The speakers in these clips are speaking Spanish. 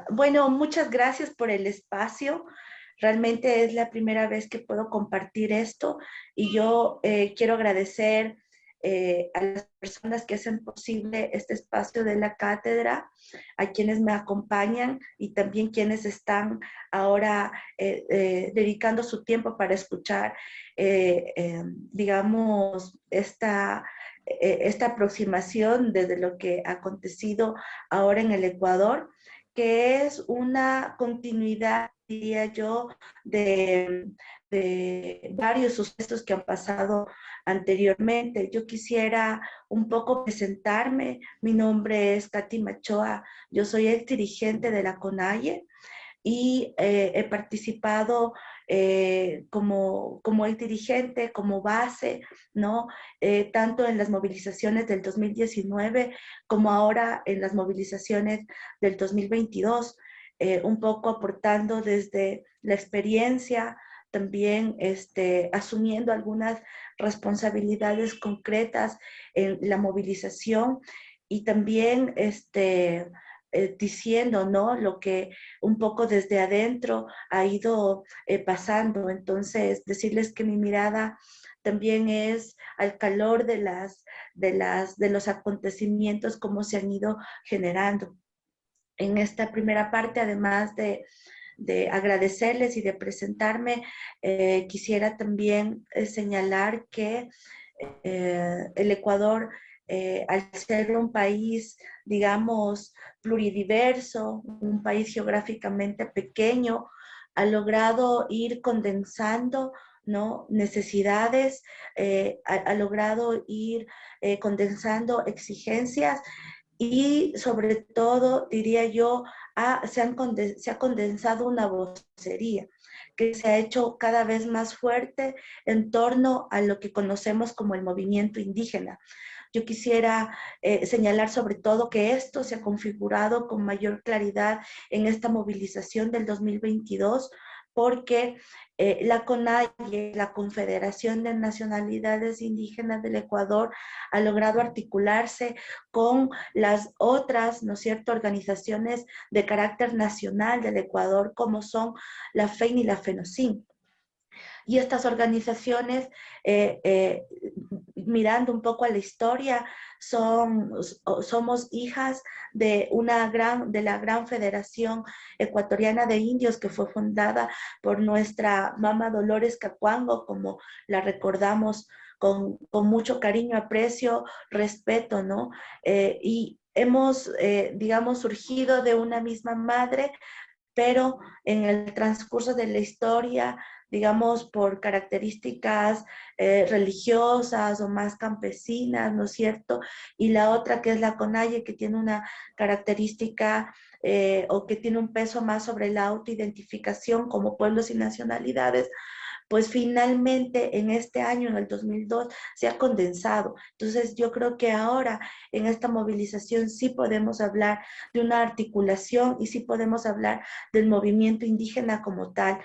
Bueno, muchas gracias por el espacio. Realmente es la primera vez que puedo compartir esto y yo quiero agradecer a las personas que hacen posible este espacio de la cátedra, a quienes me acompañan y también quienes están ahora dedicando su tiempo para escuchar, digamos, esta aproximación desde lo que ha acontecido ahora en el Ecuador, que es una continuidad, diría yo, de varios sucesos que han pasado anteriormente. Yo quisiera un poco presentarme. Mi nombre es Katy Machoa, yo soy ex dirigente de la CONAIE y he participado como el dirigente, como base, ¿no? Tanto en las movilizaciones del 2019 como ahora en las movilizaciones del 2022, un poco aportando desde la experiencia, también asumiendo algunas responsabilidades concretas en la movilización y también diciendo, ¿no? Lo que un poco desde adentro ha ido pasando. Entonces, decirles que mi mirada también es al calor de los acontecimientos, cómo se han ido generando. En esta primera parte, además de agradecerles y de presentarme, quisiera también señalar que el Ecuador, al ser un país, digamos, pluridiverso, un país geográficamente pequeño, ha logrado ir condensando, ¿no? Necesidades, ha logrado ir condensando exigencias y sobre todo, diría yo, se ha condensado una vocería que se ha hecho cada vez más fuerte en torno a lo que conocemos como el movimiento indígena. Yo quisiera señalar sobre todo que esto se ha configurado con mayor claridad en esta movilización del 2022 porque la CONAIE, la Confederación de Nacionalidades Indígenas del Ecuador, ha logrado articularse con las otras, ¿no es cierto?, organizaciones de carácter nacional del Ecuador, como son la FEIN y la FENOCIN. Y estas organizaciones, mirando un poco a la historia, somos hijas de la gran Federación Ecuatoriana de Indios, que fue fundada por nuestra mamá Dolores Cacuango, como la recordamos con mucho cariño, aprecio, respeto, ¿no? Y hemos, digamos, surgido de una misma madre, pero en el transcurso de la historia, digamos, por características religiosas o más campesinas, ¿no es cierto? Y la otra que es la CONAIE, que tiene una característica o que tiene un peso más sobre la autoidentificación como pueblos y nacionalidades, pues finalmente en este año, en el 2002, se ha condensado. Entonces yo creo que ahora en esta movilización sí podemos hablar de una articulación y sí podemos hablar del movimiento indígena como tal.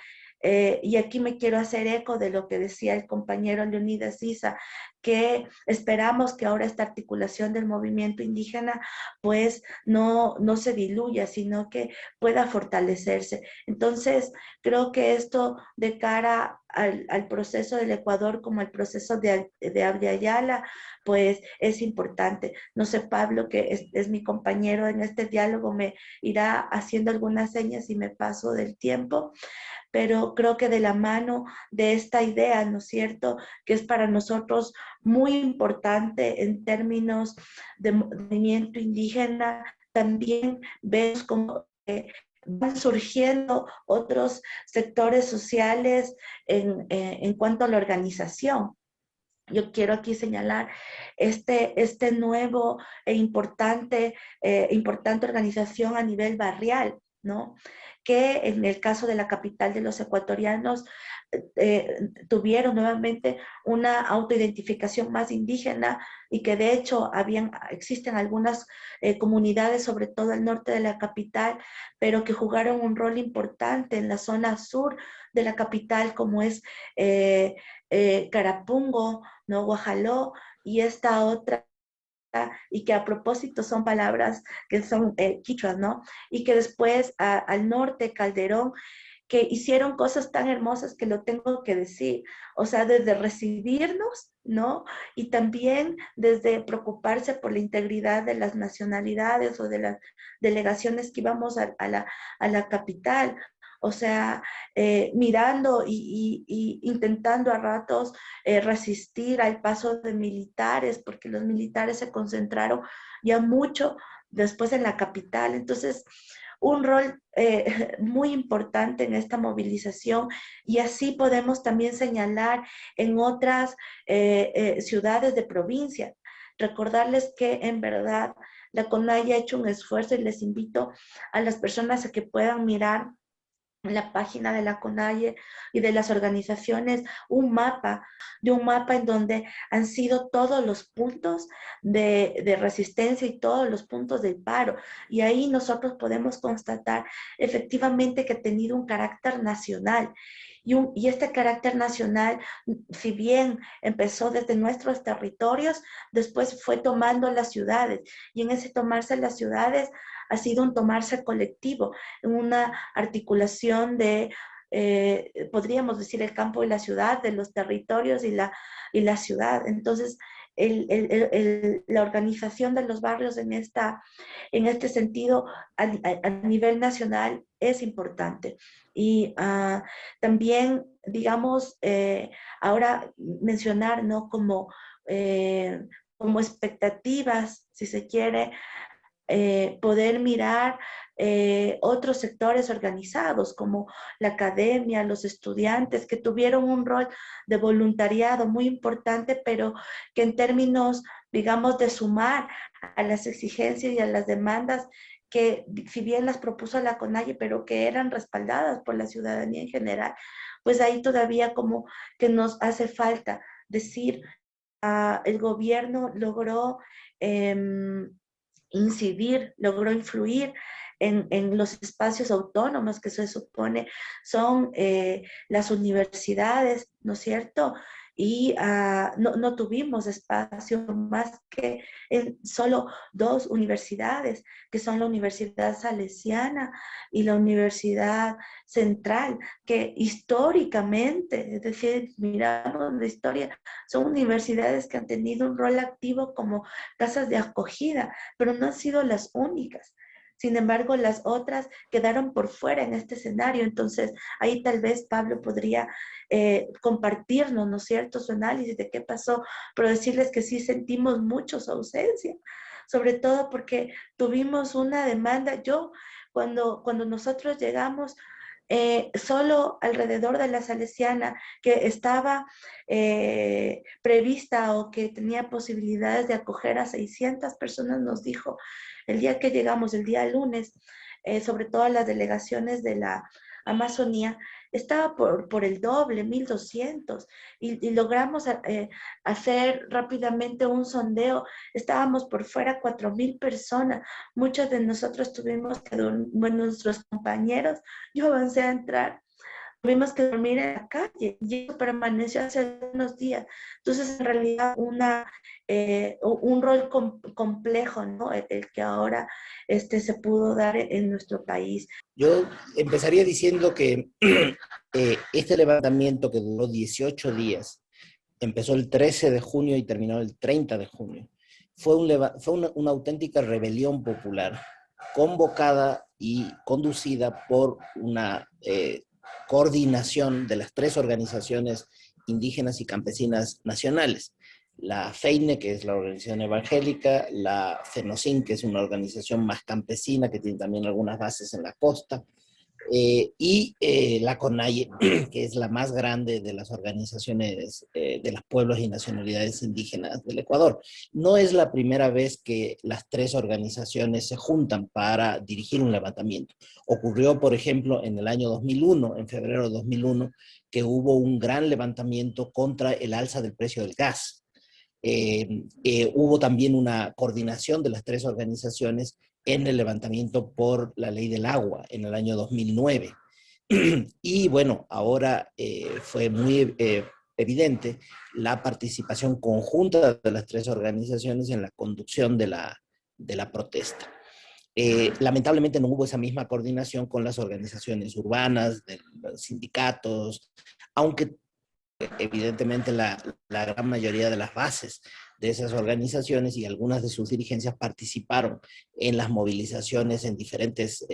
Y aquí me quiero hacer eco de lo que decía el compañero Leonidas Issa, que esperamos que ahora esta articulación del movimiento indígena pues no se diluya, sino que pueda fortalecerse. Entonces, creo que esto de cara al proceso del Ecuador como el proceso de Abya Yala, pues es importante. No sé, Pablo, que es mi compañero en este diálogo, me irá haciendo algunas señas y me paso del tiempo, pero creo que de la mano de esta idea, ¿no es cierto?, que es para nosotros muy importante en términos de movimiento indígena, también vemos como van surgiendo otros sectores sociales en cuanto a la organización. Yo quiero aquí señalar este nuevo importante organización a nivel barrial, ¿no? Que en el caso de la capital de los ecuatorianos tuvieron nuevamente una autoidentificación más indígena y que de hecho existen algunas comunidades, sobre todo al norte de la capital, pero que jugaron un rol importante en la zona sur de la capital, como es Carapungo, ¿no? Guajaló y esta otra y que a propósito son palabras que son quichuas, ¿no? Y que después al norte, Calderón, que hicieron cosas tan hermosas que lo tengo que decir, o sea, desde recibirnos, ¿no? Y también desde preocuparse por la integridad de las nacionalidades o de las delegaciones que íbamos a la capital. O sea, mirando y intentando a ratos resistir al paso de militares, porque los militares se concentraron ya mucho después en la capital. Entonces, un rol muy importante en esta movilización y así podemos también señalar en otras ciudades de provincia. Recordarles que en verdad la CONAIE ha hecho un esfuerzo y les invito a las personas a que puedan mirar en la página de la CONAIE y de las organizaciones de un mapa en donde han sido todos los puntos de resistencia y todos los puntos del paro. Y ahí nosotros podemos constatar efectivamente que ha tenido un carácter nacional. Y este carácter nacional, si bien empezó desde nuestros territorios, después fue tomando las ciudades. Y en ese tomarse las ciudades ha sido un tomarse colectivo, una articulación de, podríamos decir, el campo y la ciudad, de los territorios y la ciudad. Entonces, la organización de los barrios en este sentido a nivel nacional es importante. Y también, digamos, ahora mencionar, ¿no? Como expectativas, si se quiere, poder mirar otros sectores organizados como la academia, los estudiantes, que tuvieron un rol de voluntariado muy importante, pero que en términos, digamos, de sumar a las exigencias y a las demandas que si bien las propuso la CONAIE, pero que eran respaldadas por la ciudadanía en general, pues ahí todavía como que nos hace falta decir, el gobierno logró incidir, logró influir en los espacios autónomos que se supone son las universidades, ¿no es cierto? Y no tuvimos espacio más que en solo dos universidades, que son la Universidad Salesiana y la Universidad Central, que históricamente, es decir, miramos la historia, son universidades que han tenido un rol activo como casas de acogida, pero no han sido las únicas. Sin embargo, las otras quedaron por fuera en este escenario. Entonces, ahí tal vez Pablo podría compartirnos, ¿no es cierto?, su análisis de qué pasó, pero decirles que sí sentimos mucho su ausencia, sobre todo porque tuvimos una demanda. Cuando nosotros llegamos, solo alrededor de la Salesiana, que estaba prevista o que tenía posibilidades de acoger a 600 personas, nos dijo el día que llegamos, el día lunes, sobre todo las delegaciones de la Amazonía, estaba por el doble, 1,200, y logramos hacer rápidamente un sondeo. Estábamos por fuera 4,000 personas. Muchos de nosotros tuvimos que, bueno, nuestros compañeros, yo avancé a entrar, tuvimos que dormir en la calle y eso permaneció hace unos días. Entonces, en realidad, un rol complejo, ¿no? El que ahora se pudo dar en nuestro país. Yo empezaría diciendo que este levantamiento que duró 18 días, empezó el 13 de junio y terminó el 30 de junio, fue una auténtica rebelión popular, convocada y conducida por una coordinación de las tres organizaciones indígenas y campesinas nacionales. La FEINE, que es la organización evangélica, la FENOCIN, que es una organización más campesina, que tiene también algunas bases en la costa, y la CONAIE, que es la más grande de las organizaciones de los pueblos y nacionalidades indígenas del Ecuador. No es la primera vez que las tres organizaciones se juntan para dirigir un levantamiento. Ocurrió, por ejemplo, en el año 2001, en febrero de 2001, que hubo un gran levantamiento contra el alza del precio del gas. Hubo también una coordinación de las tres organizaciones en el levantamiento por la ley del agua en el año 2009. Y bueno, ahora fue muy evidente la participación conjunta de las tres organizaciones en la conducción de la protesta. Lamentablemente no hubo esa misma coordinación con las organizaciones urbanas, de los sindicatos, aunque evidentemente la gran mayoría de las bases de esas organizaciones y algunas de sus dirigencias participaron en las movilizaciones en diferentes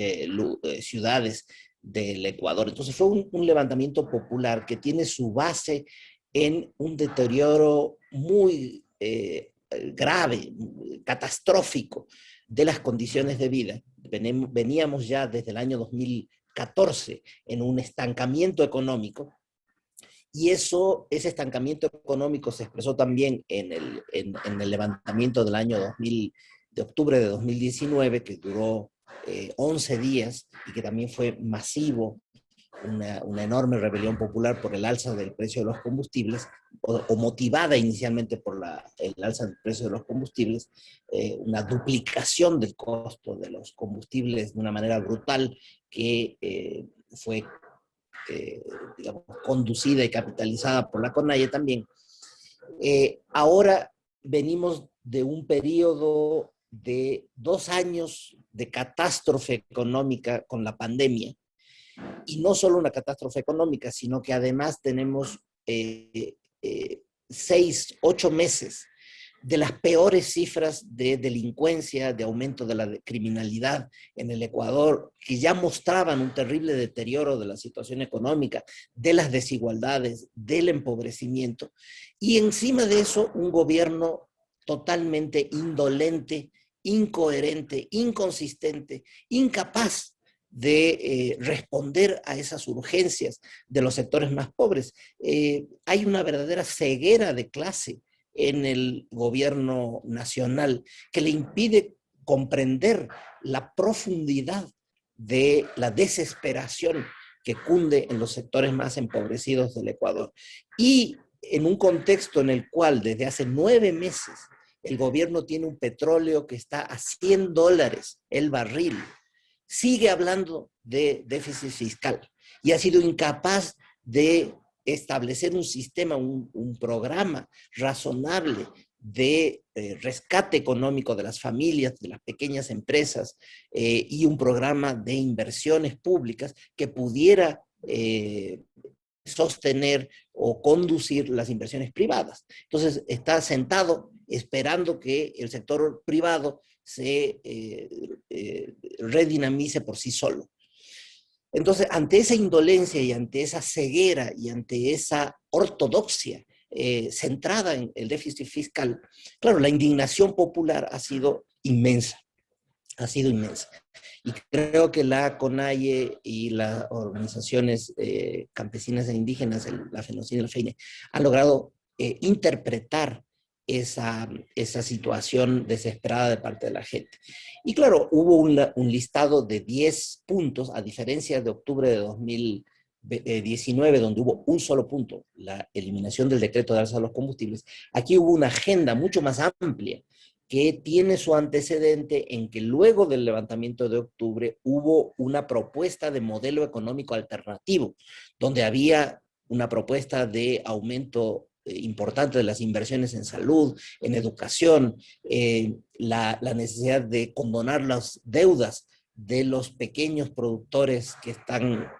ciudades del Ecuador. Entonces fue un levantamiento popular que tiene su base en un deterioro muy grave, catastrófico de las condiciones de vida. Veníamos ya desde el año 2014 en un estancamiento económico, y ese estancamiento económico se expresó también en el levantamiento del año 2000, de octubre de 2019, que duró 11 días y que también fue masivo, una enorme rebelión popular por el alza del precio de los combustibles, o motivada inicialmente por el alza del precio de los combustibles, una duplicación del costo de los combustibles de una manera brutal que fue digamos, conducida y capitalizada por la CONAIE también. Ahora venimos de un periodo de 2 años de catástrofe económica con la pandemia, y no solo una catástrofe económica, sino que además tenemos 6, 8 meses de las peores cifras de delincuencia, de aumento de la criminalidad en el Ecuador, que ya mostraban un terrible deterioro de la situación económica, de las desigualdades, del empobrecimiento, y encima de eso un gobierno totalmente indolente, incoherente, inconsistente, incapaz de responder a esas urgencias de los sectores más pobres. Hay una verdadera ceguera de clase en el gobierno nacional que le impide comprender la profundidad de la desesperación que cunde en los sectores más empobrecidos del Ecuador. Y en un contexto en el cual desde hace 9 meses el gobierno tiene un petróleo que está a $100 el barril, sigue hablando de déficit fiscal y ha sido incapaz de establecer un sistema, un programa razonable de rescate económico de las familias, de las pequeñas empresas, y un programa de inversiones públicas que pudiera sostener o conducir las inversiones privadas. Entonces está sentado esperando que el sector privado se redinamice por sí solo. Entonces, ante esa indolencia y ante esa ceguera y ante esa ortodoxia centrada en el déficit fiscal, claro, la indignación popular ha sido inmensa, ha sido inmensa. Y creo que la CONAIE y las organizaciones campesinas e indígenas, la FENOCIN y la FEINE, han logrado interpretar esa situación desesperada de parte de la gente. Y claro, hubo un listado de 10 puntos, a diferencia de octubre de 2019, donde hubo un solo punto, la eliminación del decreto de alza de los combustibles. Aquí hubo una agenda mucho más amplia, que tiene su antecedente en que luego del levantamiento de octubre hubo una propuesta de modelo económico alternativo, donde había una propuesta de aumento importante de las inversiones en salud, en educación, la necesidad de condonar las deudas de los pequeños productores que están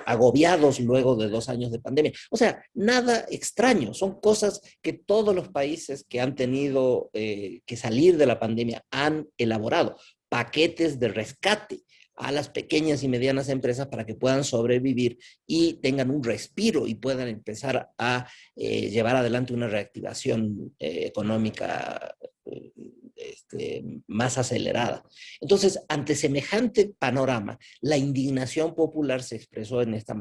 agobiados luego de 2 años de pandemia. O sea, nada extraño, son cosas que todos los países que han tenido que salir de la pandemia han elaborado, paquetes de rescate a las pequeñas y medianas empresas para que puedan sobrevivir y tengan un respiro y puedan empezar a llevar adelante una reactivación económica más acelerada. Entonces, ante semejante panorama, la indignación popular se expresó en esta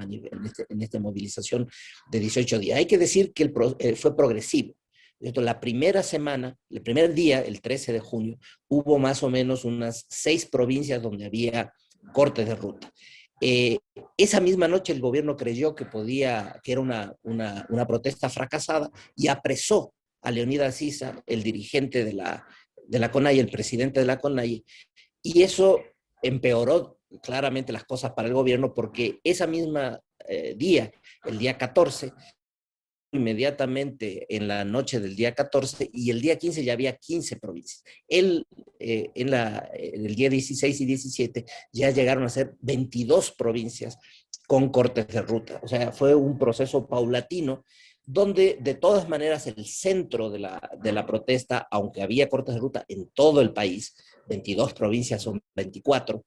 movilización de 18 días. Hay que decir que fue progresivo. Entonces, la primera semana, el primer día, el 13 de junio, hubo más o menos unas 6 provincias donde había cortes de ruta. Esa misma noche el gobierno creyó que era una protesta fracasada y apresó a Leonidas Sisa, el dirigente de la CONAIE, el presidente de la CONAIE, y eso empeoró claramente las cosas para el gobierno, porque esa misma día, el día 14, inmediatamente en la noche del día 14 y el día 15 ya había 15 provincias. En el día 16 y 17 ya llegaron a ser 22 provincias con cortes de ruta. O sea, fue un proceso paulatino donde de todas maneras el centro de la protesta, aunque había cortes de ruta en todo el país, 22 provincias son 24,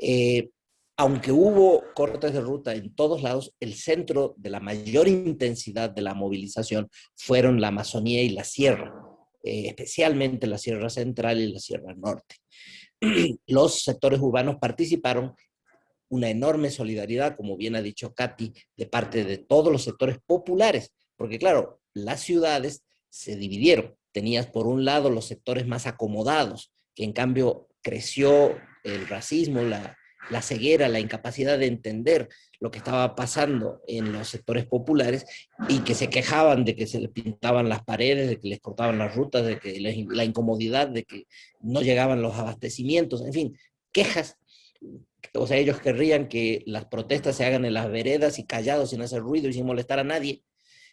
eh, aunque hubo cortes de ruta en todos lados, el centro de la mayor intensidad de la movilización fueron la Amazonía y la Sierra, especialmente la Sierra Central y la Sierra Norte. Los sectores urbanos participaron, una enorme solidaridad, como bien ha dicho Katy, de parte de todos los sectores populares, porque claro, las ciudades se dividieron. Tenías por un lado los sectores más acomodados, que en cambio creció el racismo, la ceguera, la incapacidad de entender lo que estaba pasando en los sectores populares y que se quejaban de que se les pintaban las paredes, de que les cortaban las rutas, de que la incomodidad, de que no llegaban los abastecimientos, en fin, quejas. O sea, ellos querrían que las protestas se hagan en las veredas y callados, sin hacer ruido y sin molestar a nadie.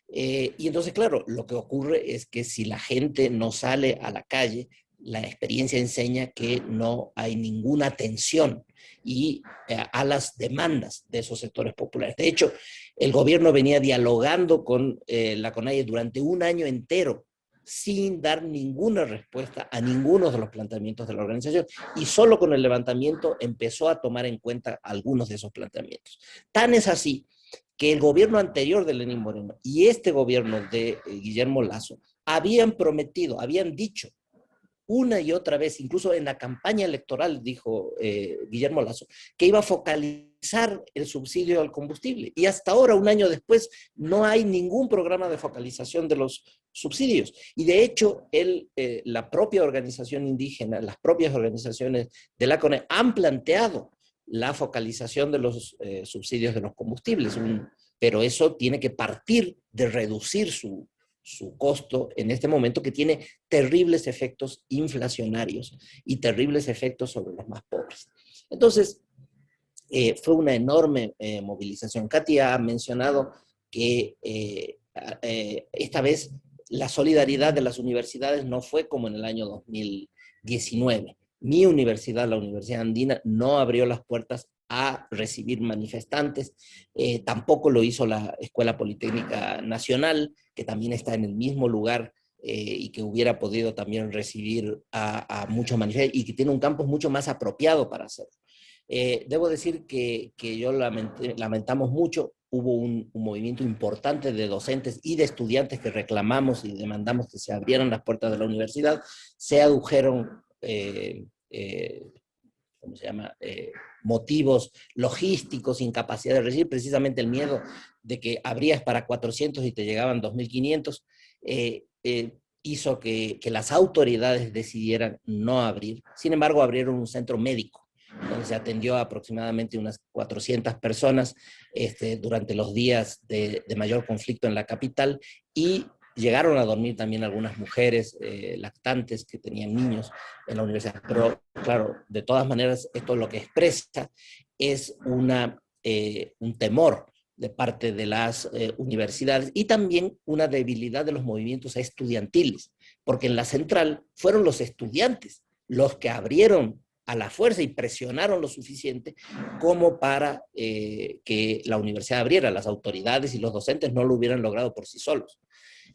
Y entonces, claro, lo que ocurre es que si la gente no sale a la calle, la experiencia enseña que no hay ninguna atención a las demandas de esos sectores populares. De hecho, el gobierno venía dialogando con la CONAIE durante un año entero sin dar ninguna respuesta a ninguno de los planteamientos de la organización y solo con el levantamiento empezó a tomar en cuenta algunos de esos planteamientos. Tan es así que el gobierno anterior de Lenín Moreno y este gobierno de Guillermo Lasso habían prometido, habían dicho una y otra vez, incluso en la campaña electoral, dijo Guillermo Lasso, que iba a focalizar el subsidio al combustible. Y hasta ahora, un año después, no hay ningún programa de focalización de los subsidios. Y de hecho, la propia organización indígena, las propias organizaciones de la CONE han planteado la focalización de los subsidios de los combustibles, pero eso tiene que partir de reducir su costo en este momento que tiene terribles efectos inflacionarios y terribles efectos sobre los más pobres. Entonces, fue una enorme movilización. Katy ha mencionado que esta vez la solidaridad de las universidades no fue como en el año 2019. Mi universidad, la Universidad Andina, no abrió las puertas a recibir manifestantes, tampoco lo hizo la Escuela Politécnica Nacional, que también está en el mismo lugar y que hubiera podido también recibir a muchos manifestantes y que tiene un campus mucho más apropiado para hacerlo. Debo decir que yo lamentamos mucho, hubo un movimiento importante de docentes y de estudiantes que reclamamos y demandamos que se abrieran las puertas de la universidad, se adujeron ¿cómo se llama? Motivos logísticos, incapacidad de recibir, precisamente el miedo de que abrías para 400 y te llegaban 2.500, hizo que las autoridades decidieran no abrir. Sin embargo, abrieron un centro médico donde se atendió a aproximadamente unas 400 personas durante los días de mayor conflicto en la capital y llegaron a dormir también algunas mujeres lactantes que tenían niños en la universidad. Pero claro, de todas maneras, esto lo que expresa es un temor de parte de las universidades y también una debilidad de los movimientos estudiantiles, porque en la central fueron los estudiantes los que abrieron a la fuerza y presionaron lo suficiente como para que la universidad abriera. Las autoridades y los docentes no lo hubieran logrado por sí solos.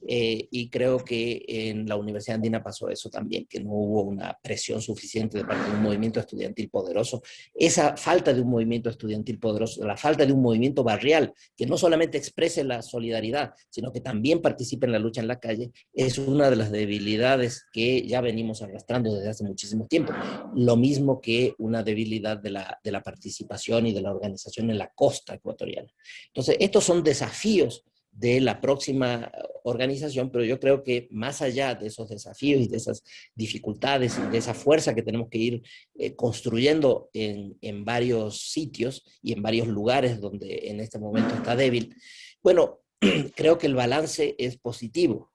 Y creo que en la Universidad Andina pasó eso también, que no hubo una presión suficiente de parte de un movimiento estudiantil poderoso. Esa falta de un movimiento estudiantil poderoso, la falta de un movimiento barrial, que no solamente exprese la solidaridad, sino que también participe en la lucha en la calle, es una de las debilidades que ya venimos arrastrando desde hace muchísimo tiempo. Lo mismo que una debilidad de la participación y de la organización en la costa ecuatoriana. Entonces, estos son desafíos de la próxima organización, pero yo creo que más allá de esos desafíos y de esas dificultades y de esa fuerza que tenemos que ir construyendo en varios sitios y en varios lugares donde en este momento está débil, bueno, creo que el balance es positivo.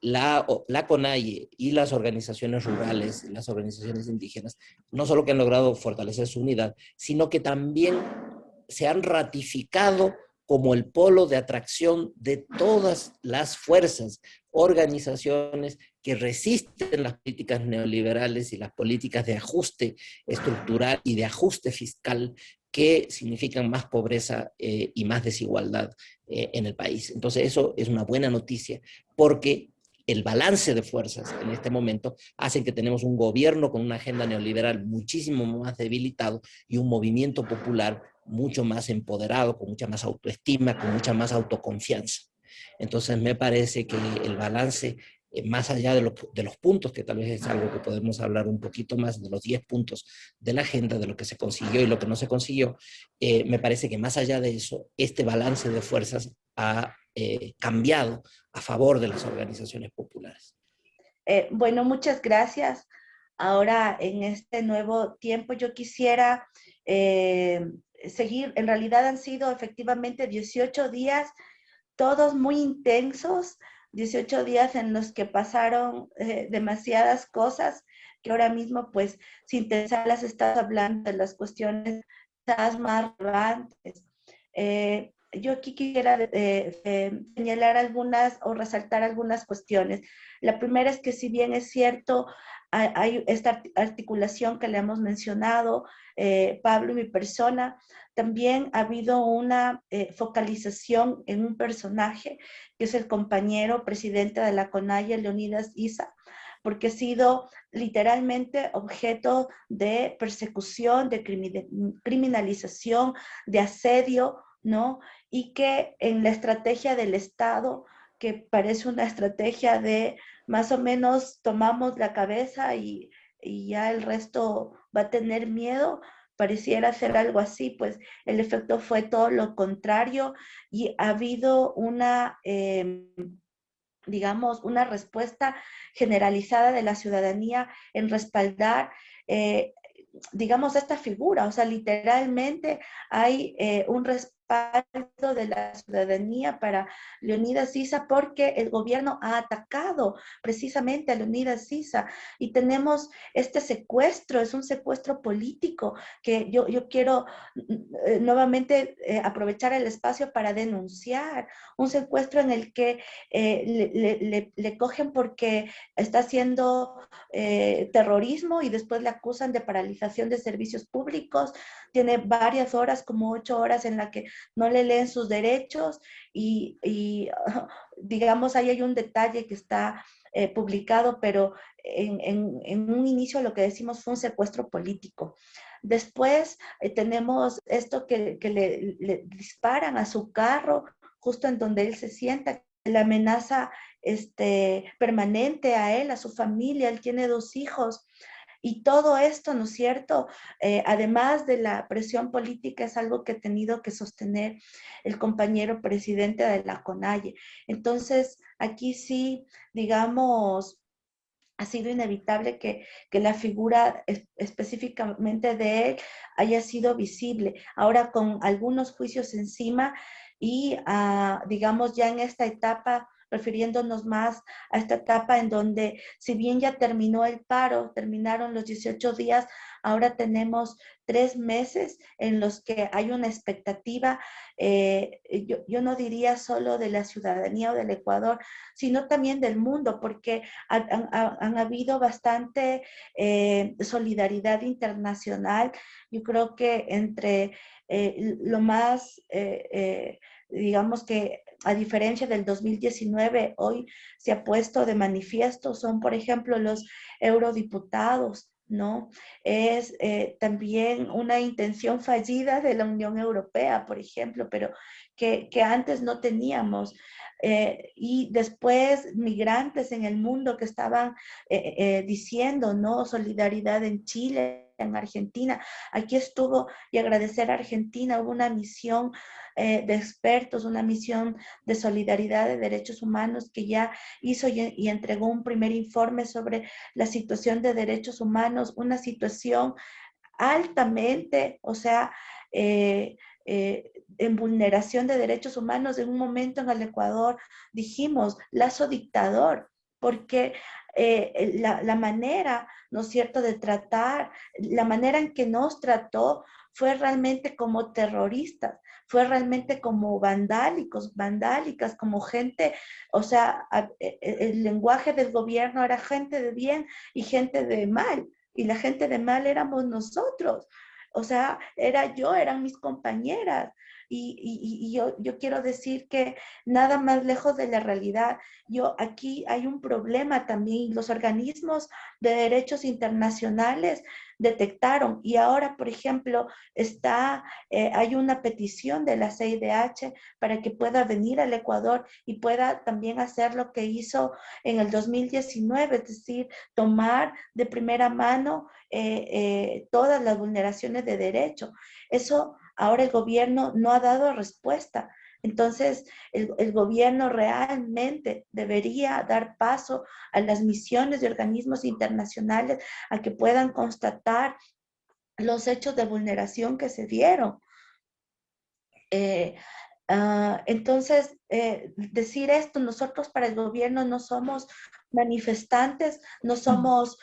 La CONAIE y las organizaciones rurales, las organizaciones indígenas, no solo que han logrado fortalecer su unidad, sino que también se han ratificado como el polo de atracción de todas las fuerzas, organizaciones que resisten las políticas neoliberales y las políticas de ajuste estructural y de ajuste fiscal que significan más pobreza y más desigualdad en el país. Entonces eso es una buena noticia porque el balance de fuerzas en este momento hace que tenemos un gobierno con una agenda neoliberal muchísimo más debilitado y un movimiento popular mucho más empoderado, con mucha más autoestima, con mucha más autoconfianza. Entonces me parece que el balance, más allá de los puntos, que tal vez es algo que podemos hablar un poquito más, de los 10 puntos de la agenda, de lo que se consiguió y lo que no se consiguió, me parece que más allá de eso, este balance de fuerzas ha cambiado a favor de las organizaciones populares. Bueno, muchas gracias. Ahora, en este nuevo tiempo, yo quisiera seguir. En realidad han sido efectivamente 18 días, todos muy intensos, 18 días en los que pasaron demasiadas cosas, que ahora mismo, pues, sin pensarlas, estás hablando de las cuestiones más relevantes. Yo aquí quisiera señalar algunas o resaltar algunas cuestiones. La primera es que si bien es cierto, hay esta articulación que le hemos mencionado, Pablo y mi persona, también ha habido una focalización en un personaje que es el compañero presidente de la CONAIE, Leonidas Issa, porque ha sido literalmente objeto de persecución, de criminalización, de asedio, ¿no? Y que en la estrategia del Estado, que parece una estrategia de más o menos tomamos la cabeza y ya el resto va a tener miedo, pareciera ser algo así, pues el efecto fue todo lo contrario y ha habido una, digamos, una respuesta generalizada de la ciudadanía en respaldar digamos, esta figura, o sea, literalmente hay un respaldo de la ciudadanía para Leonidas Issa porque el gobierno ha atacado precisamente a Leonidas Issa y tenemos este secuestro, es un secuestro político que yo quiero nuevamente aprovechar el espacio para denunciar, un secuestro en el que le cogen porque está haciendo terrorismo y después le acusan de paralización de servicios públicos, tiene varias horas, como 8 horas en la que no le leen sus derechos y digamos, ahí hay un detalle que está publicado, pero en un inicio lo que decimos fue un secuestro político. Después tenemos esto que le disparan a su carro, justo en donde él se sienta, la amenaza permanente a él, a su familia, él tiene 2 hijos. Y todo esto, ¿no es cierto? Además de la presión política, es algo que ha tenido que sostener el compañero presidente de la CONAIE. Entonces, aquí sí, digamos, ha sido inevitable que la figura específicamente de él haya sido visible. Ahora con algunos juicios encima y digamos ya en esta etapa, refiriéndonos más a esta etapa en donde si bien ya terminó el paro, terminaron los 18 días, ahora tenemos 3 meses en los que hay una expectativa, yo no diría solo de la ciudadanía o del Ecuador, sino también del mundo, porque han habido bastante solidaridad internacional. Yo creo que entre lo más, digamos que a diferencia del 2019, hoy se ha puesto de manifiesto, son por ejemplo los eurodiputados, ¿no? Es también una intención fallida de la Unión Europea, por ejemplo, pero que antes no teníamos. Y después migrantes en el mundo que estaban diciendo, ¿no? Solidaridad en Chile, en Argentina. Aquí estuvo, y agradecer a Argentina, hubo una misión de expertos, una misión de solidaridad de derechos humanos que ya hizo y entregó un primer informe sobre la situación de derechos humanos, una situación altamente, o sea, en vulneración de derechos humanos. En un momento en el Ecuador dijimos, lazo dictador, porque la manera, ¿no es cierto?, de tratar, la manera en que nos trató fue realmente como terroristas, fue realmente como vandálicos, vandálicas, como gente, o sea, el lenguaje del gobierno era gente de bien y gente de mal, y la gente de mal éramos nosotros. O sea, era yo, eran mis compañeras. Y yo quiero decir que nada más lejos de la realidad. Yo aquí hay un problema también. Los organismos de derechos internacionales detectaron y ahora, por ejemplo, hay una petición de la CIDH para que pueda venir al Ecuador y pueda también hacer lo que hizo en el 2019, es decir, tomar de primera mano todas las vulneraciones de derecho. Eso ahora el gobierno no ha dado respuesta. Entonces, el gobierno realmente debería dar paso a las misiones de organismos internacionales a que puedan constatar los hechos de vulneración que se dieron. Eh, entonces, decir esto, nosotros para el gobierno no somos manifestantes, no somos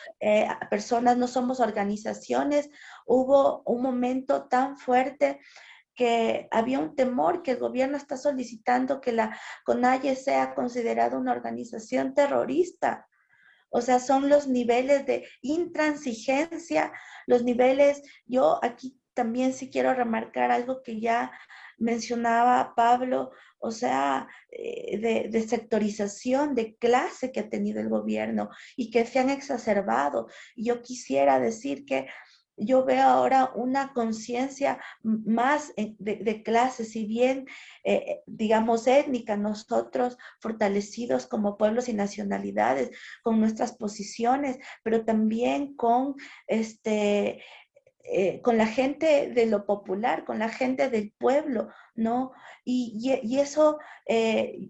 personas, no somos organizaciones. Hubo un momento tan fuerte que había un temor que el gobierno está solicitando que la CONAIE sea considerada una organización terrorista. O sea, son los niveles de intransigencia, los niveles, yo aquí también sí quiero remarcar algo que ya mencionaba Pablo, o sea, de sectorización, de clase que ha tenido el gobierno y que se han exacerbado. Yo quisiera decir que yo veo ahora una conciencia más de clase, si bien, digamos, étnica, nosotros fortalecidos como pueblos y nacionalidades, con nuestras posiciones, pero también con la gente de lo popular, con la gente del pueblo, ¿no? Y eso,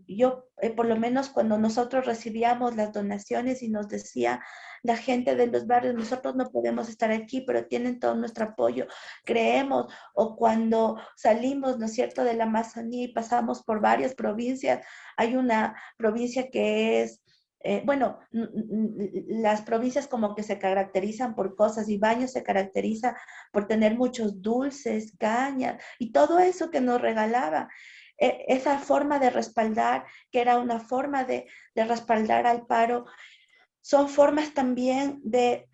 yo, por lo menos cuando nosotros recibíamos las donaciones y nos decía la gente de los barrios, nosotros no podemos estar aquí, pero tienen todo nuestro apoyo, creemos, o cuando salimos, ¿no es cierto?, de la Amazonía y pasamos por varias provincias, hay una provincia que es bueno, las provincias como que se caracterizan por cosas y Baños se caracteriza por tener muchos dulces, cañas y todo eso que nos regalaba. Esa forma de respaldar, que era una forma de respaldar al paro, son formas también de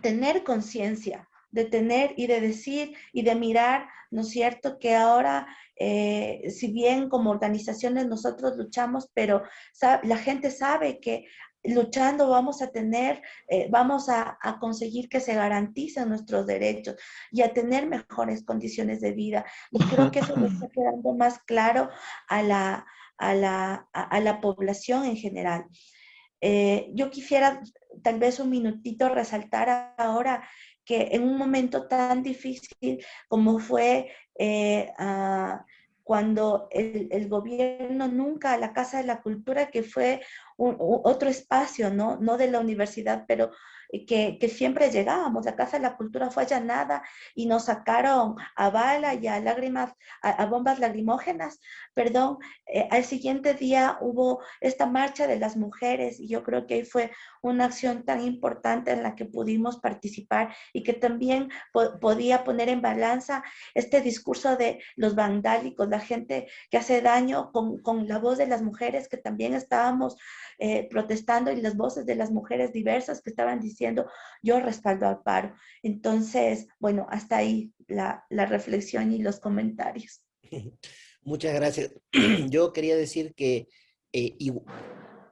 tener conciencia, de tener y de decir y de mirar, ¿no es cierto?, que ahora, si bien como organizaciones nosotros luchamos, pero la gente sabe que luchando vamos a tener, vamos a conseguir que se garanticen nuestros derechos y a tener mejores condiciones de vida. Y creo que eso le está quedando más claro a la población en general. Yo quisiera tal vez un minutito resaltar ahora que en un momento tan difícil como fue cuando el gobierno nunca, la Casa de la Cultura, que fue otro espacio, ¿no? No de la universidad, pero que siempre llegábamos, la Casa de la Cultura fue allanada y nos sacaron a bala y a lágrimas, a bombas lacrimógenas, perdón. Al siguiente día hubo esta marcha de las mujeres y yo creo que ahí fue una acción tan importante en la que pudimos participar y que también podía poner en balanza este discurso de los vandálicos, la gente que hace daño con la voz de las mujeres que también estábamos protestando y las voces de las mujeres diversas que estaban diciendo yo respaldo al paro. Entonces, bueno, hasta ahí la reflexión y los comentarios. Muchas gracias. Yo quería decir que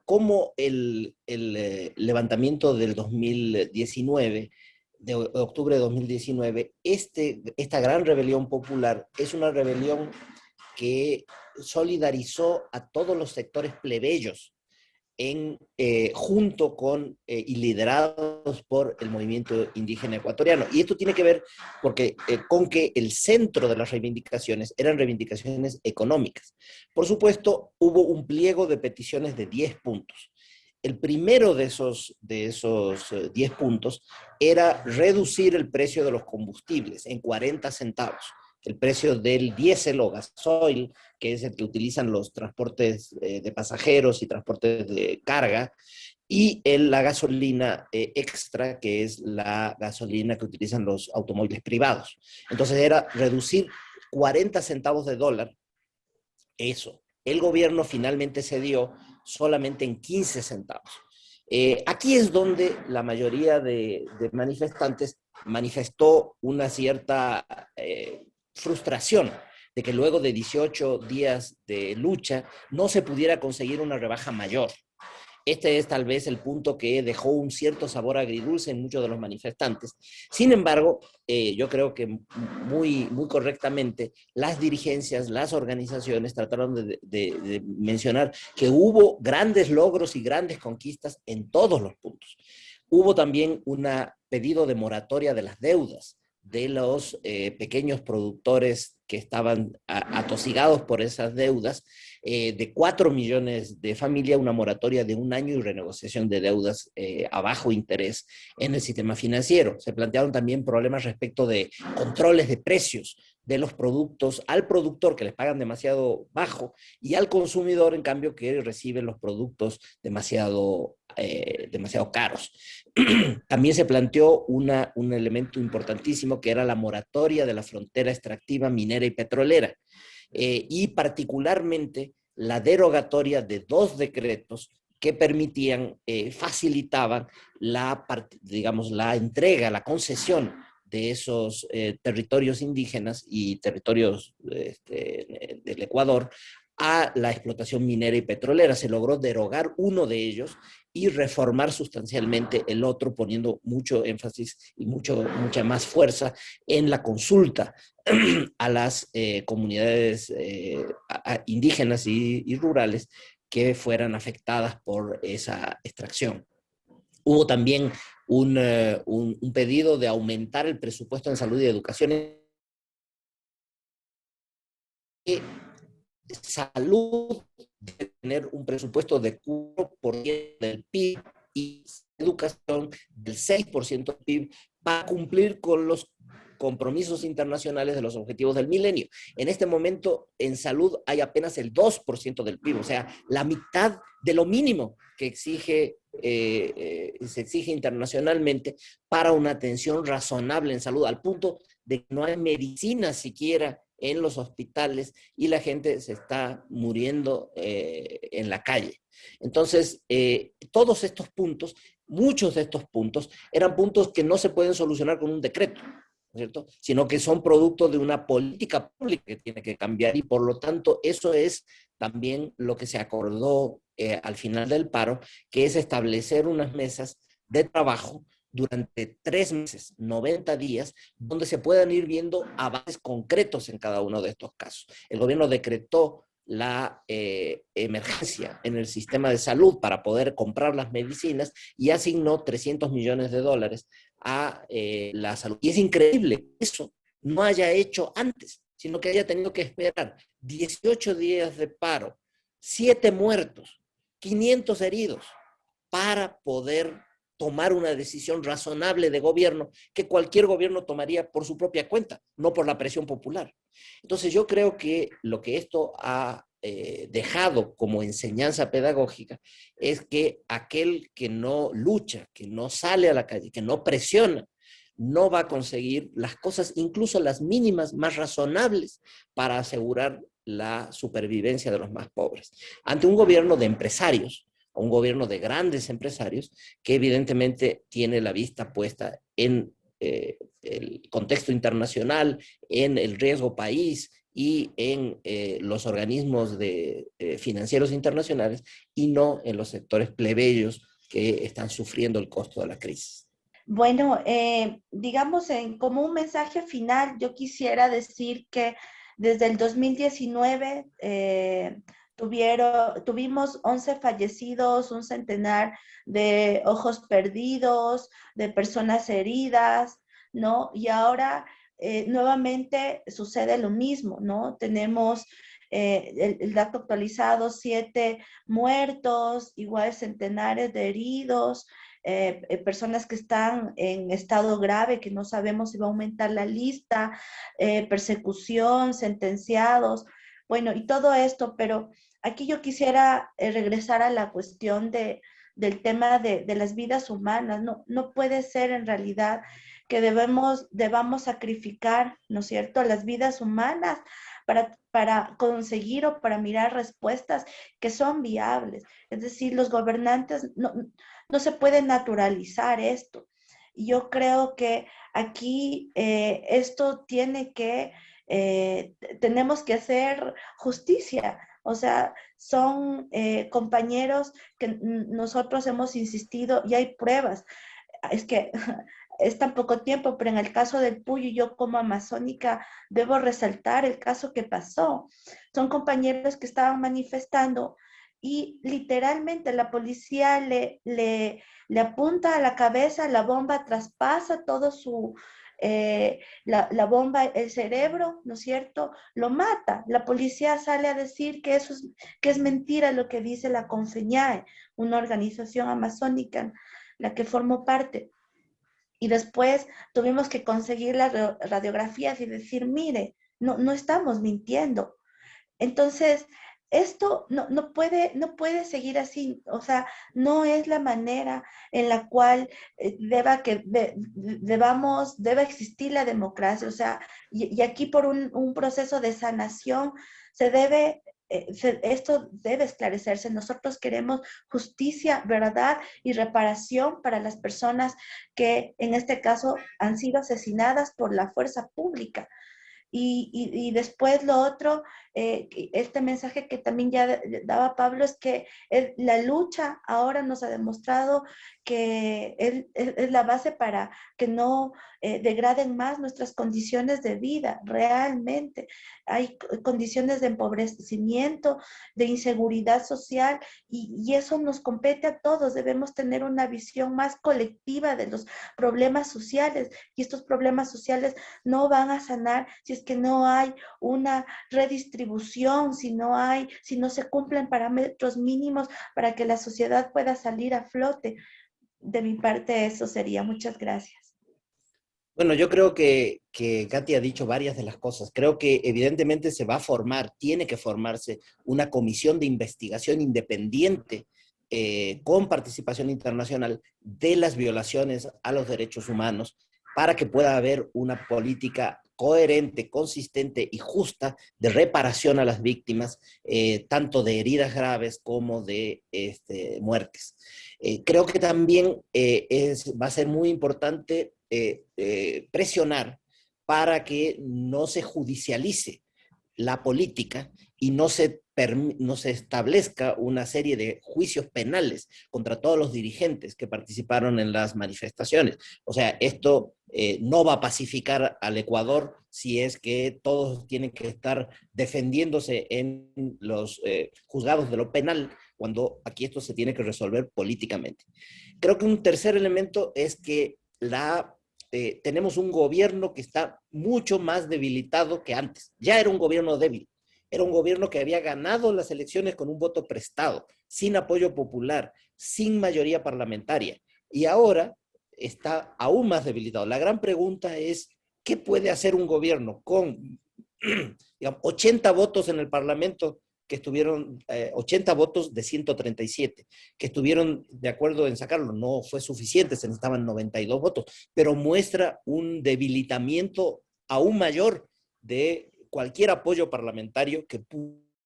como el levantamiento del 2019, de octubre de 2019, esta gran rebelión popular es una rebelión que solidarizó a todos los sectores plebeyos junto con y liderados por el movimiento indígena ecuatoriano. Y esto tiene que ver con que el centro de las reivindicaciones eran reivindicaciones económicas. Por supuesto, hubo un pliego de peticiones de 10 puntos. El primero de esos 10 puntos era reducir el precio de los combustibles en 40 centavos. El precio del diésel o gasoil, que es el que utilizan los transportes de pasajeros y transportes de carga, y la gasolina extra, que es la gasolina que utilizan los automóviles privados. Entonces era reducir 40 centavos de dólar, eso. El gobierno finalmente cedió solamente en 15 centavos. Aquí es donde la mayoría de manifestantes manifestó una cierta frustración de que luego de 18 días de lucha no se pudiera conseguir una rebaja mayor. Este es tal vez el punto que dejó un cierto sabor agridulce en muchos de los manifestantes. Sin embargo, yo creo que muy correctamente las dirigencias, las organizaciones trataron de mencionar que hubo grandes logros y grandes conquistas en todos los puntos. Hubo también un pedido de moratoria de las deudas de los pequeños productores que estaban atosigados por esas deudas, de 4 millones de familias, una moratoria de 1 año y renegociación de deudas a bajo interés en el sistema financiero. Se plantearon también problemas respecto de controles de precios de los productos al productor, que les pagan demasiado bajo, y al consumidor, en cambio, que recibe los productos demasiado caros. También se planteó un elemento importantísimo, que era la moratoria de la frontera extractiva minera y petrolera, y particularmente la derogatoria de 2 decretos que permitían, facilitaban digamos, la entrega, la concesión de esos territorios indígenas y territorios del Ecuador a la explotación minera y petrolera. Se logró derogar uno de ellos y reformar sustancialmente el otro, poniendo mucho énfasis y mucha más fuerza en la consulta a las comunidades indígenas y rurales que fueran afectadas por esa extracción. Hubo también un pedido de aumentar el presupuesto en salud y educación. Salud debe tener un presupuesto de 4% del PIB y educación del 6% del PIB para cumplir con los compromisos internacionales de los objetivos del milenio. En este momento, en salud hay apenas el 2% del PIB, o sea, la mitad de lo mínimo que se exige internacionalmente para una atención razonable en salud, al punto de que no hay medicina siquiera en los hospitales y la gente se está muriendo en la calle. Entonces, todos estos puntos, muchos de estos puntos, eran puntos que no se pueden solucionar con un decreto, ¿cierto? Sino que son producto de una política pública que tiene que cambiar, y por lo tanto eso es también lo que se acordó al final del paro, que es establecer unas mesas de trabajo durante 3 meses, 90 días, donde se puedan ir viendo avances concretos en cada uno de estos casos. El gobierno decretó la emergencia en el sistema de salud para poder comprar las medicinas y asignó 300 millones de dólares a la salud. Y es increíble que eso no haya hecho antes, sino que haya tenido que esperar 18 días de paro, 7 muertos, 500 heridos, para poder tomar una decisión razonable de gobierno que cualquier gobierno tomaría por su propia cuenta, no por la presión popular. Entonces yo creo que lo que esto ha dejado como enseñanza pedagógica es que aquel que no lucha, que no sale a la calle, que no presiona, no va a conseguir las cosas, incluso las mínimas, más razonables para asegurar la supervivencia de los más pobres. Ante un gobierno de empresarios, a un gobierno de grandes empresarios que evidentemente tiene la vista puesta en el contexto internacional, en el riesgo país y en los organismos financieros internacionales, y no en los sectores plebeyos que están sufriendo el costo de la crisis. Bueno, digamos, como un mensaje final, yo quisiera decir que desde el 2019 tuvimos 11 fallecidos, un centenar de ojos perdidos, de personas heridas, ¿no? Y ahora nuevamente sucede lo mismo, ¿no? Tenemos el dato actualizado, 7 muertos, igual centenares de heridos, personas que están en estado grave, que no sabemos si va a aumentar la lista, persecución, sentenciados, bueno, y todo esto, pero aquí yo quisiera regresar a la cuestión del tema de las vidas humanas. No, no puede ser en realidad que debamos sacrificar, ¿no es cierto?, las vidas humanas para conseguir o para mirar respuestas que son viables. Es decir, los gobernantes no se puede naturalizar esto. Yo creo que aquí esto tenemos que hacer justicia. O sea, son compañeros que nosotros hemos insistido y hay pruebas. Es que es tan poco tiempo, pero en el caso del Puyo, yo como amazónica debo resaltar el caso que pasó. Son compañeros que estaban manifestando y literalmente la policía le apunta a la cabeza, la bomba traspasa todo la bomba, el cerebro, ¿no es cierto? Lo mata. La policía sale a decir que es mentira lo que dice la CONFEñAE, una organización amazónica, la que formó parte. Y después tuvimos que conseguir las radiografías y decir, mire, no estamos mintiendo. Entonces, esto no puede seguir así. O sea, no es la manera en la cual deba existir la democracia. O sea, y aquí por un proceso de sanación se debe esto debe esclarecerse. Nosotros queremos justicia, verdad y reparación para las personas que en este caso han sido asesinadas por la fuerza pública. Y después lo otro, este mensaje que también ya daba Pablo, es que la lucha ahora nos ha demostrado que es la base para que no degraden más nuestras condiciones de vida, realmente. Hay condiciones de empobrecimiento, de inseguridad social, y eso nos compete a todos. Debemos tener una visión más colectiva de los problemas sociales, y estos problemas sociales no van a sanar si es que no hay una redistribución, si no se cumplen parámetros mínimos para que la sociedad pueda salir a flote. De mi parte, eso sería. Muchas gracias. Bueno, yo creo que Katy ha dicho varias de las cosas. Creo que evidentemente se va a formar, tiene que formarse una comisión de investigación independiente con participación internacional de las violaciones a los derechos humanos para que pueda haber una política coherente, consistente y justa de reparación a las víctimas, tanto de heridas graves como de muertes. Creo que también va a ser muy importante presionar para que no se judicialice la política y no se establezca una serie de juicios penales contra todos los dirigentes que participaron en las manifestaciones. O sea, esto no va a pacificar al Ecuador si es que todos tienen que estar defendiéndose en los juzgados de lo penal, cuando aquí esto se tiene que resolver políticamente. Creo que un tercer elemento es que tenemos un gobierno que está mucho más debilitado que antes. Ya era un gobierno débil, era un gobierno que había ganado las elecciones con un voto prestado, sin apoyo popular, sin mayoría parlamentaria, y ahora está aún más debilitado. La gran pregunta es, ¿qué puede hacer un gobierno con digamos, 80 votos en el Parlamento, que estuvieron 80 votos de 137, que estuvieron de acuerdo en sacarlo? No fue suficiente, se necesitaban 92 votos, pero muestra un debilitamiento aún mayor de cualquier apoyo parlamentario que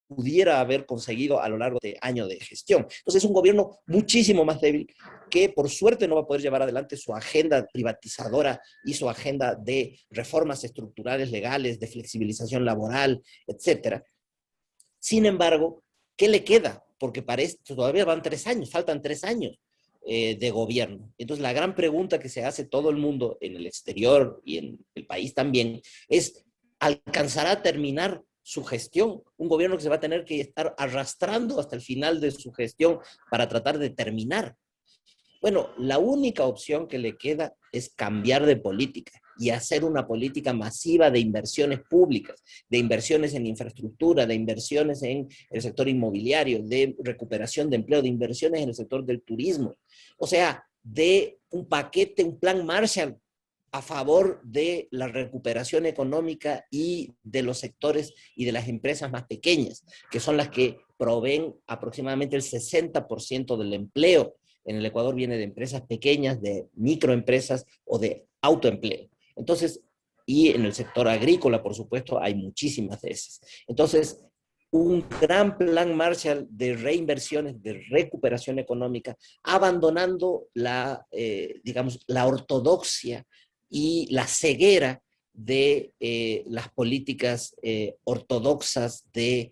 pudiera haber conseguido a lo largo de años de gestión. Entonces es un gobierno muchísimo más débil que por suerte no va a poder llevar adelante su agenda privatizadora y su agenda de reformas estructurales legales, de flexibilización laboral, etcétera. Sin embargo, ¿qué le queda? Porque para esto todavía van 3 años, faltan 3 años de gobierno. Entonces, la gran pregunta que se hace todo el mundo en el exterior y en el país también es, ¿alcanzará a terminar su gestión? Un gobierno que se va a tener que estar arrastrando hasta el final de su gestión para tratar de terminar. Bueno, la única opción que le queda es cambiar de política y hacer una política masiva de inversiones públicas, de inversiones en infraestructura, de inversiones en el sector inmobiliario, de recuperación de empleo, de inversiones en el sector del turismo. O sea, de un paquete, un plan Marshall a favor de la recuperación económica y de los sectores y de las empresas más pequeñas, que son las que proveen aproximadamente el 60% del empleo en el Ecuador viene de empresas pequeñas, de microempresas o de autoempleo. Entonces, y en el sector agrícola, por supuesto, hay muchísimas de esas. Entonces, un gran plan Marshall de reinversiones, de recuperación económica, abandonando digamos, la ortodoxia y la ceguera de las políticas ortodoxas de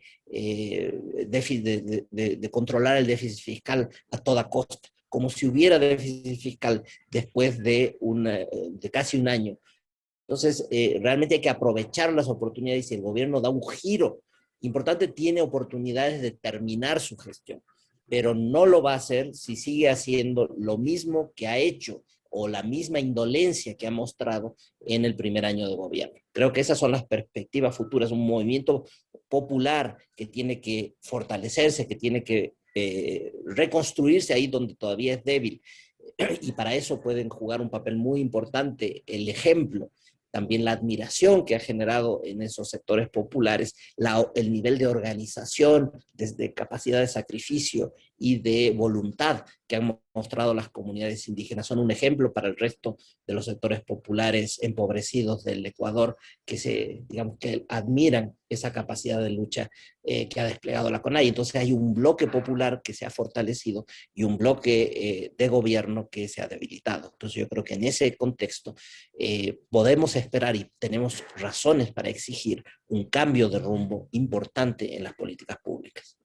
controlar el déficit fiscal a toda costa, como si hubiera déficit fiscal después de casi un año. Entonces, realmente hay que aprovechar las oportunidades y el gobierno da un giro importante, tiene oportunidades de terminar su gestión, pero no lo va a hacer si sigue haciendo lo mismo que ha hecho o la misma indolencia que ha mostrado en el primer año de gobierno. Creo que esas son las perspectivas futuras, un movimiento popular que tiene que fortalecerse, que tiene que reconstruirse ahí donde todavía es débil, y para eso pueden jugar un papel muy importante el ejemplo, también la admiración que ha generado en esos sectores populares, el nivel de organización, desde capacidad de sacrificio y de voluntad que han mostrado las comunidades indígenas. Son un ejemplo para el resto de los sectores populares empobrecidos del Ecuador digamos, que admiran esa capacidad de lucha que ha desplegado la CONAIE. Entonces hay un bloque popular que se ha fortalecido y un bloque de gobierno que se ha debilitado. Entonces yo creo que en ese contexto podemos esperar y tenemos razones para exigir un cambio de rumbo importante en las políticas públicas.